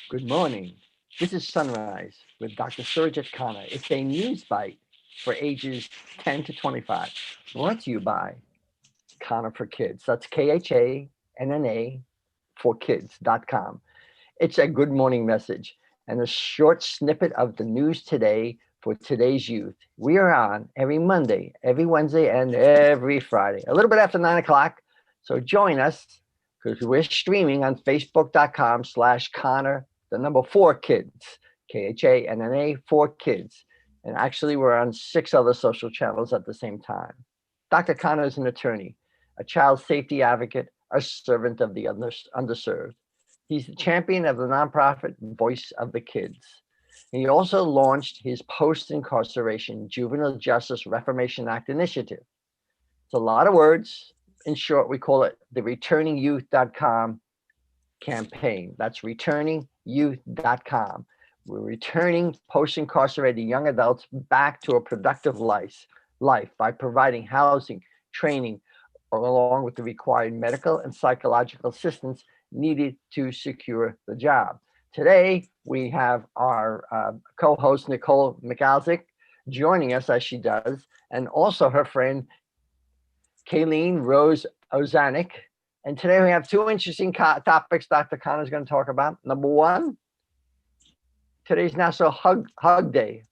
Good morning. This is Sunrise with Dr. Surajit Khanna. It's a news bite for ages 10 to 25, brought to you by Khanna for Kids. That's KHANNA for kids.com. It's a good morning message and a short snippet of the news today for today's youth. We are on every Monday, every Wednesday, and every Friday, a little bit after 9 o'clock. So join us because we're streaming on facebook.com/Connor, the number 4 kids, KHANNA 4 kids. And actually, we're on 6 other social channels at the same time. Dr. Connor is an attorney, a child safety advocate, a servant of the underserved. He's the champion of the nonprofit Voice of the Kids. He also launched his post-incarceration Juvenile Justice Reformation Act initiative. It's a lot of words. In short, we call it the returningyouth.com campaign. That's returningyouth.com. We're returning post-incarcerated young adults back to a productive life by providing housing, training, along with the required medical and psychological assistance needed to secure the job. Today, we have our co-host, Nicole McAlzick, joining us as she does, and also her friend, Kayleen Rose Ozanik. And today we have two interesting topics Dr. Khan is going to talk about. Number one, today's National Hug Day,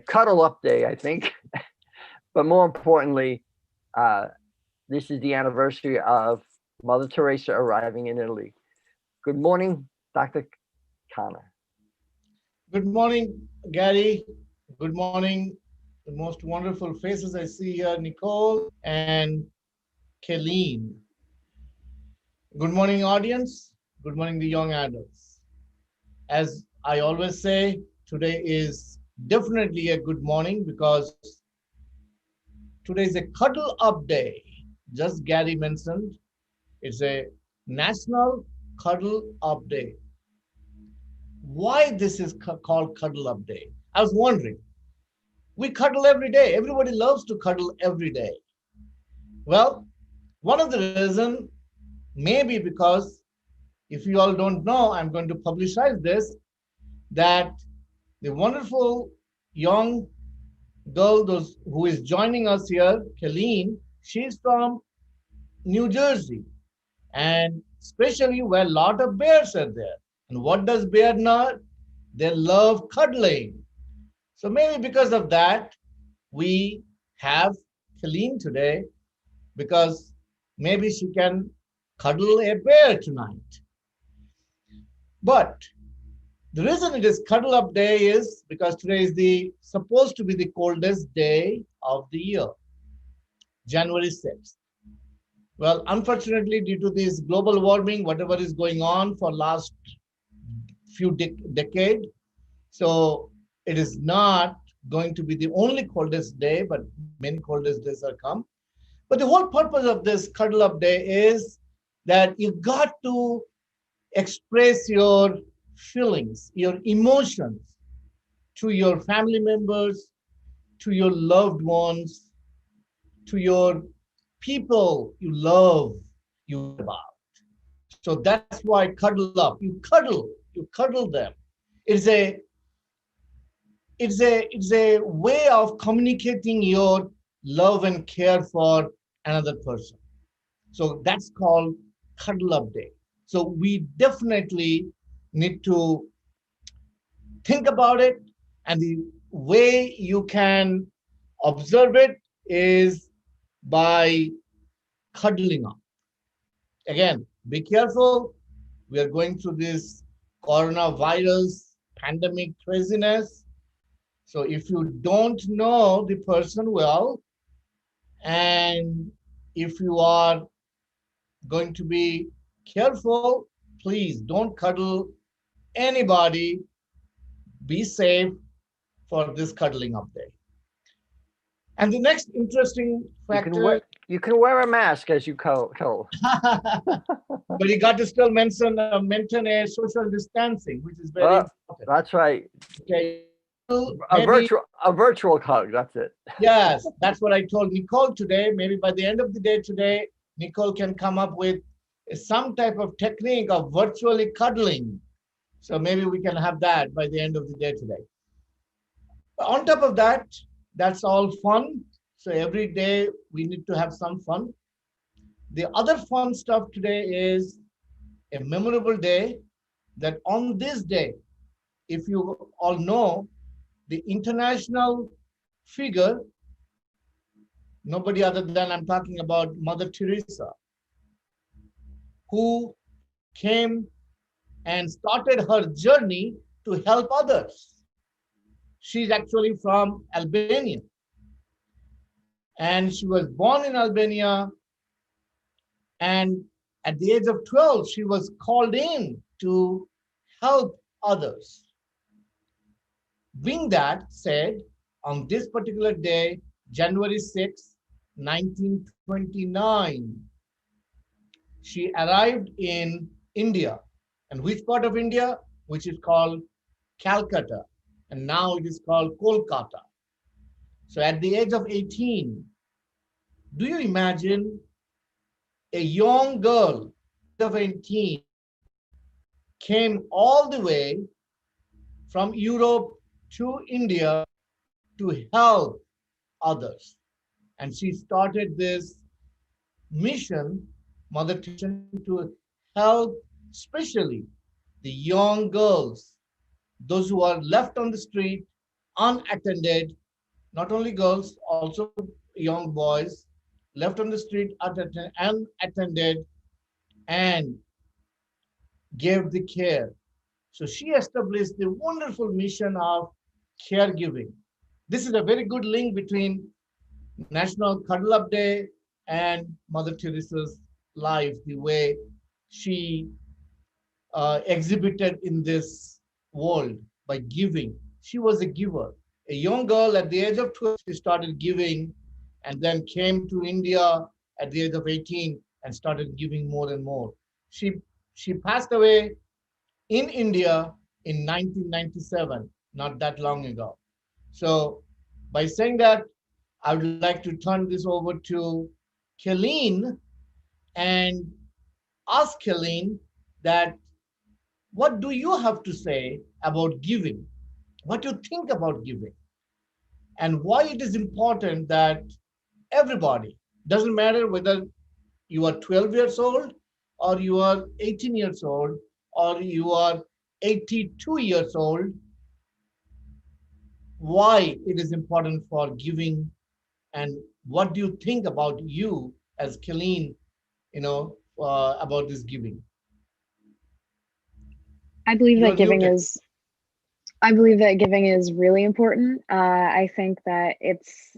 Cuddle Up Day, I think. But more importantly, this is the anniversary of Mother Teresa arriving in Italy. Good morning, Dr. Khanna. Good morning, Gary. Good morning. The most wonderful faces I see here, Nicole and Kayleen. Good morning, audience. Good morning, the young adults. As I always say, today is definitely a good morning because today is a cuddle up day. Just Gary mentioned, it's a National Cuddle Up Day. Why this is called Cuddle Up Day? I was wondering. We cuddle every day. Everybody loves to cuddle every day. Well, one of the reasons may be because, if you all don't know, I'm going to publicize this, that the wonderful young girl who is joining us here, Kayleen, she's from New Jersey, and especially where a lot of bears are there. And what does bear know? They love cuddling. So maybe because of that, we have Kayleen today, because maybe she can cuddle a bear tonight. But the reason it is Cuddle Up Day is because today is supposed to be the coldest day of the year, January 6th. Well, unfortunately, due to this global warming, whatever is going on for last few decades, so it is not going to be the only coldest day, but many coldest days are come. But the whole purpose of this Cuddle Up Day is that you got to express your feelings, your emotions to your family members, to your loved ones, to your people you love, you about. So that's why cuddle up. You cuddle them. It's a way of communicating your love and care for another person. So that's called Cuddle Up Day. So we definitely need to think about it, and the way you can observe it is by cuddling up. Again, be careful. We are going through this coronavirus pandemic craziness. So if you don't know the person well, and if you are going to be careful, please don't cuddle anybody. Be safe for this cuddling up day. And the next interesting factor, you can wear a mask as you told. but you got to still maintain a social distancing, which is very important. That's right. Okay. A virtual hug. That's it. Yes, that's what I told Nicole today. Maybe by the end of the day today, Nicole can come up with is some type of technique of virtually cuddling. So maybe we can have that by the end of the day today. On top of that, that's all fun. So every day we need to have some fun. The other fun stuff today is a memorable day that on this day, if you all know, the international figure, nobody other than I'm talking about Mother Teresa, who came and started her journey to help others. She's actually from Albania, and she was born in Albania. And at the age of 12, she was called in to help others. Being that said, on this particular day, January 6, 1929, she arrived in India. And which part of India? Which is called Calcutta. And now it is called Kolkata. So at the age of 18, do you imagine a young girl of 18 came all the way from Europe to India to help others. And she started this mission, Mother Teresa, to help especially the young girls, those who are left on the street, unattended, not only girls, also young boys, left on the street, unattended, and gave the care. So she established the wonderful mission of caregiving. This is a very good link between National Cuddle Up Day and Mother Teresa's life, the way she exhibited in this world by giving. She was a giver. A young girl at the age of 12, she started giving and then came to India at the age of 18 and started giving more and more. She, she passed away in India in 1997, not that long ago. So by saying that, I would like to turn this over to Kelleen and ask Kelleen that what do you have to say about giving? What you think about giving? And why it is important that everybody, doesn't matter whether you are 12 years old or you are 18 years old or you are 82 years old, why it is important for giving and what do you think about you as Kelleen, about this giving? I believe You that are giving muted. is I believe that giving is really important. I think that it's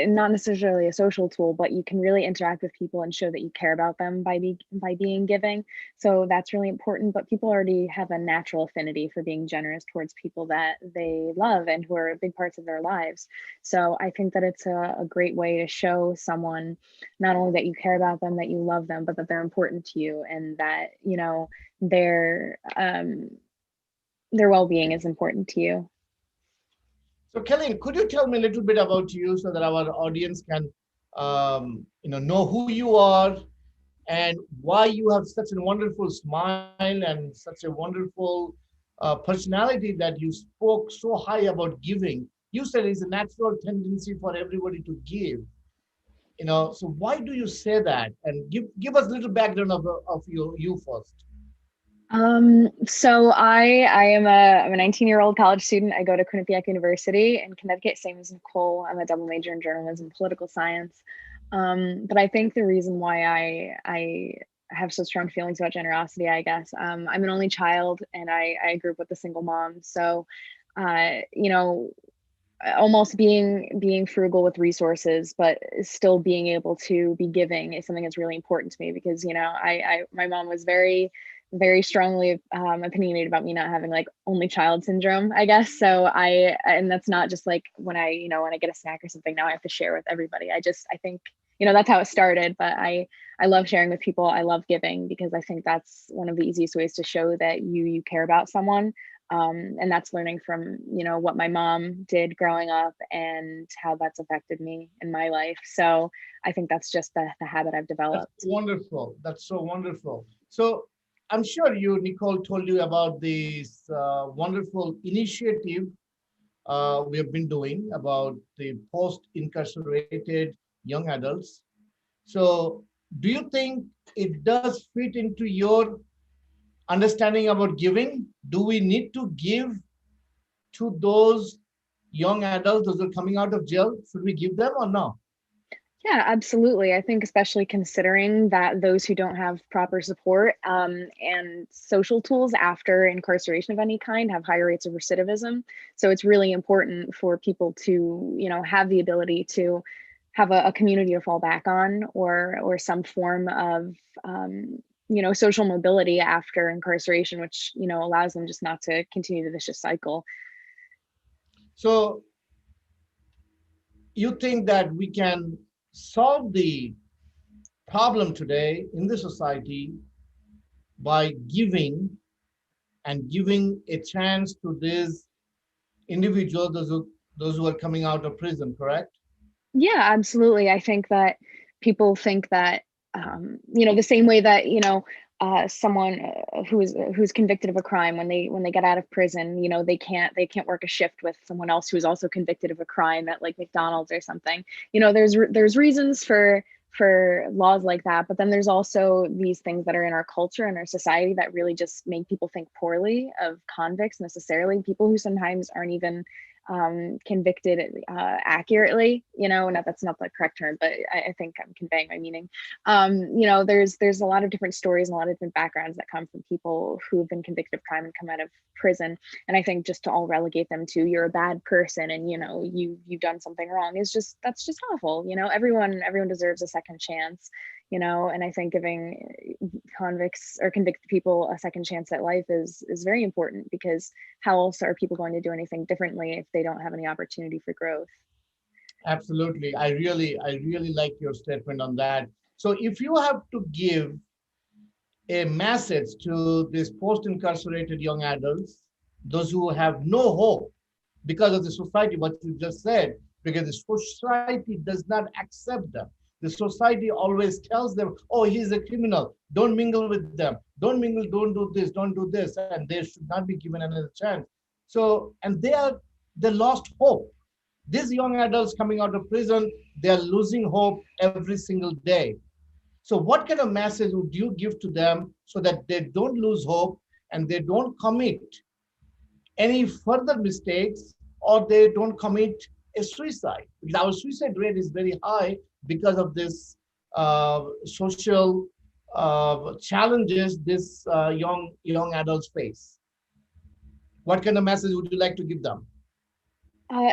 not necessarily a social tool, but you can really interact with people and show that you care about them by being giving. So that's really important. But people already have a natural affinity for being generous towards people that they love and who are big parts of their lives. So I think that it's a great way to show someone not only that you care about them, that you love them, but that they're important to you and that they're their well-being is important to you. So Kelleen, could you tell me a little bit about you so that our audience can know who you are and why you have such a wonderful smile and such a wonderful personality that you spoke so high about giving. You said it's a natural tendency for everybody to give. So why do you say that? And give us a little background of you first. So I'm a 19-year-old college student. I go to Quinnipiac University in Connecticut, same as Nicole. I'm a double major in journalism and political science. But I think the reason why I have so strong feelings about generosity, I guess, I'm an only child and I grew up with a single mom. So, almost being frugal with resources, but still being able to be giving is something that's really important to me because, I my mom was very strongly opinionated about me not having like only child syndrome, I guess. So and that's not just like when I get a snack or something, now I have to share with everybody. I think, that's how it started, but I love sharing with people. I love giving because I think that's one of the easiest ways to show that you care about someone. And that's learning from, what my mom did growing up and how that's affected me in my life. So I think that's just the habit I've That's developed. wonderful. That's so wonderful. So I'm sure Nicole told you about this wonderful initiative we have been doing about the post-incarcerated young adults. So do you think it does fit into your understanding about giving? Do we need to give to those young adults, those who are coming out of jail? Should we give them or no? Yeah, absolutely. I think especially considering that those who don't have proper support and social tools after incarceration of any kind have higher rates of recidivism. So it's really important for people to, have the ability to have a community to fall back on, or some form of social mobility after incarceration, which allows them just not to continue the vicious cycle. So you think that we can solve the problem today in the society by giving a chance to these individuals, those who are coming out of prison, correct? Yeah, absolutely. I think that people think that, the same way that, someone who's convicted of a crime, when they get out of prison, they can't work a shift with someone else who's also convicted of a crime at like McDonald's or something. There's reasons for laws like that, but then there's also these things that are in our culture and our society that really just make people think poorly of convicts, necessarily people who sometimes aren't even convicted accurately. Not that's not the correct term, but I think I'm conveying my meaning. There's a lot of different stories and a lot of different backgrounds that come from people who have been convicted of crime and come out of prison. And I think just to all relegate them to you're a bad person and you've done something wrong is that's just awful. Everyone deserves a second chance. And I think giving convicts or convicted people a second chance at life is very important, because how else are people going to do anything differently if they don't have any opportunity for growth? Absolutely. I really like your statement on that. So if you have to give a message to these post-incarcerated young adults, those who have no hope because of the society, what you just said, because the society does not accept them. The society always tells them, oh, he's a criminal, don't mingle with them, don't mingle, don't do this, and they should not be given another chance. So, and they lost hope. These young adults coming out of prison, they are losing hope every single day. So what kind of message would you give to them so that they don't lose hope and they don't commit any further mistakes, or they don't commit a suicide? Because our suicide rate is very high because of this social challenges this young adults face. What kind of message would you like to give them?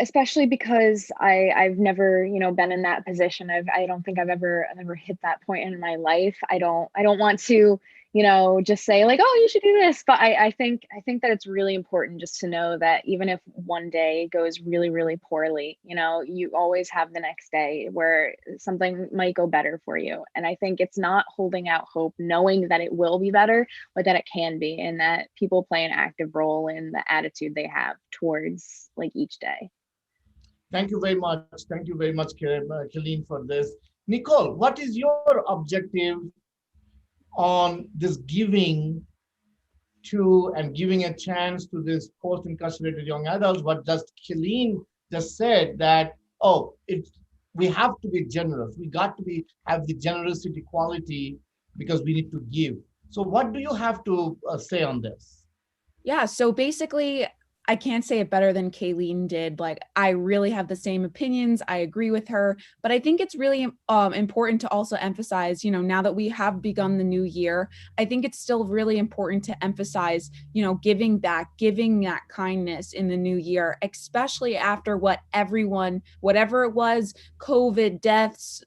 Especially because I've never been in that position. I don't think I've ever hit that point in my life. I don't want to just say like, oh, you should do this, but I think that it's really important just to know that even if one day goes really really poorly, you always have the next day where something might go better for you. And I think it's not holding out hope knowing that it will be better, but that it can be, and that people play an active role in the attitude they have towards like each day. Thank you very much. Thank you very much, Killeen, for this. Nicole, what is your objective on this giving to and giving a chance to this post-incarcerated young adults? What just Killeen just said that, oh, we have to be generous. We got to have the generosity quality because we need to give. So what do you have to say on this? Yeah, so basically, I can't say it better than Kayleen did. Like, I really have the same opinions. I agree with her, but I think it's really important to also emphasize, now that we have begun the new year, I think it's still really important to emphasize, giving back, giving that kindness in the new year, especially after whatever it was, COVID, deaths,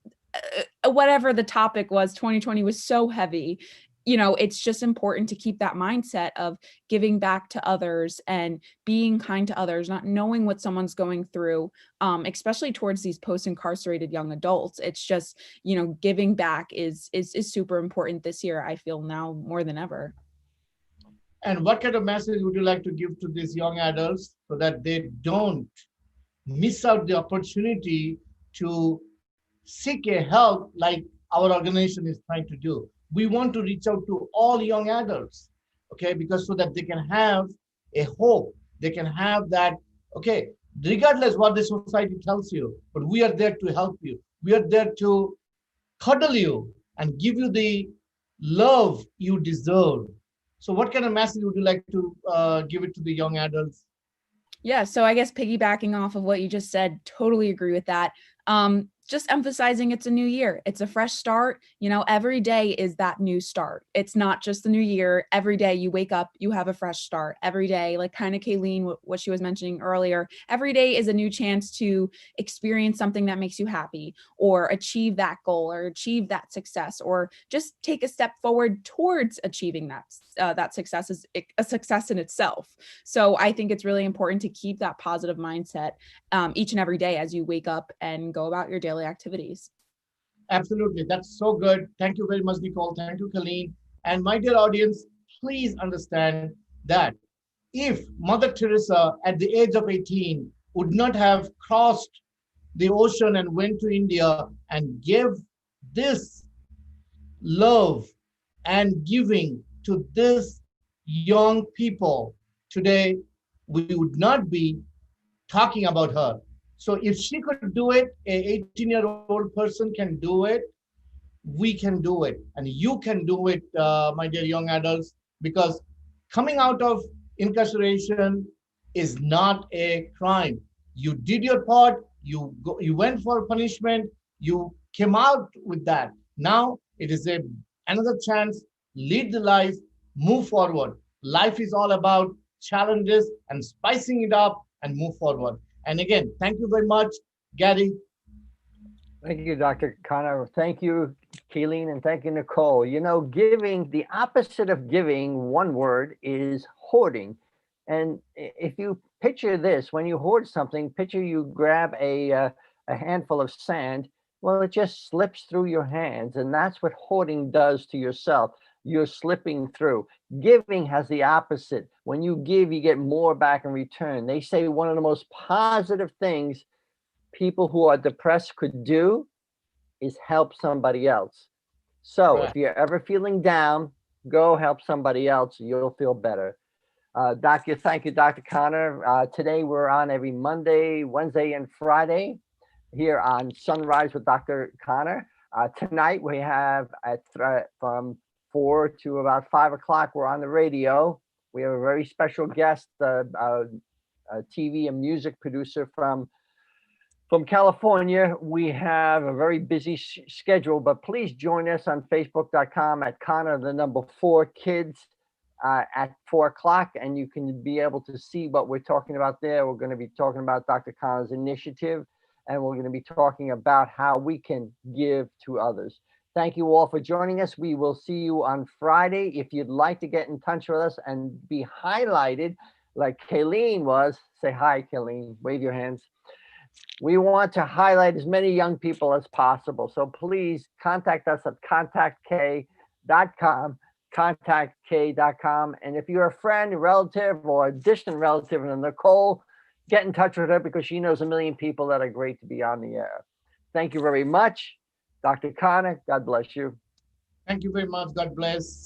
whatever the topic was. 2020 was so heavy. It's just important to keep that mindset of giving back to others and being kind to others, not knowing what someone's going through, especially towards these post-incarcerated young adults. It's just, giving back is super important this year, I feel now more than ever. And what kind of message would you like to give to these young adults so that they don't miss out the opportunity to seek a help like our organization is trying to do? We want to reach out to all young adults, okay, because so that they can have a hope, they can have that, okay, regardless what the society tells you, but we are there to help you. We are there to cuddle you and give you the love you deserve. So what kind of message would you like to give it to the young adults? Yeah, so I guess piggybacking off of what you just said, totally agree with that. Just emphasizing it's a new year, it's a fresh start. Every day is that new start. It's not just the new year. Every day you wake up, you have a fresh start. Every day, like kind of Kayleen, what she was mentioning earlier, every day is a new chance to experience something that makes you happy, or achieve that goal, or achieve that success, or just take a step forward towards achieving that success is a success in itself. So I think it's really important to keep that positive mindset each and every day as you wake up and go about your daily activities. Absolutely. That's so good. Thank you very much, Nicole. Thank you, Colleen. And my dear audience, please understand that if Mother Teresa at the age of 18 would not have crossed the ocean and went to India and gave this love and giving to this young people, today we would not be talking about her. So if she could do it, a 18-year-old person can do it, we can do it, and you can do it, my dear young adults, because coming out of incarceration is not a crime. You did your part, you went for punishment, you came out with that. Now it is another chance, lead the life, move forward. Life is all about challenges and spicing it up and move forward. And again, thank you very much, Gary. Thank you, Dr. Khanna. Thank you, Kayleen, and thank you, Nicole. Giving, the opposite of giving, one word, is hoarding. And if you picture this, when you hoard something, picture you grab a handful of sand. Well, it just slips through your hands, and that's what hoarding does to yourself. You're slipping through. Giving has the opposite. When you give, you get more back in return. They say one of the most positive things people who are depressed could do is help somebody else. So Right. if you're ever feeling down, go help somebody else. You'll feel better. Thank you, Dr. Khanna. Today we're on every Monday, Wednesday, and Friday here on SunRISE with Dr. Khanna. Tonight we have from 4 to about 5 o'clock, we're on the radio. We have a very special guest, a TV and music producer from California. We have a very busy schedule, but please join us on Facebook.com at Khanna4Kids at 4 o'clock, and you can be able to see what we're talking about there. We're going to be talking about Dr. Khanna's initiative, and we're going to be talking about how we can give to others. Thank you all for joining us. We will see you on Friday. If you'd like to get in touch with us and be highlighted like Kayleen was, say hi, Kayleen, wave your hands. We want to highlight as many young people as possible. So please contact us at contactk.com, contactk.com. And if you're a friend, a relative, or a distant relative of Nicole, get in touch with her because she knows a million people that are great to be on the air. Thank you very much. Dr. Khanna, God bless you. Thank you very much. God bless.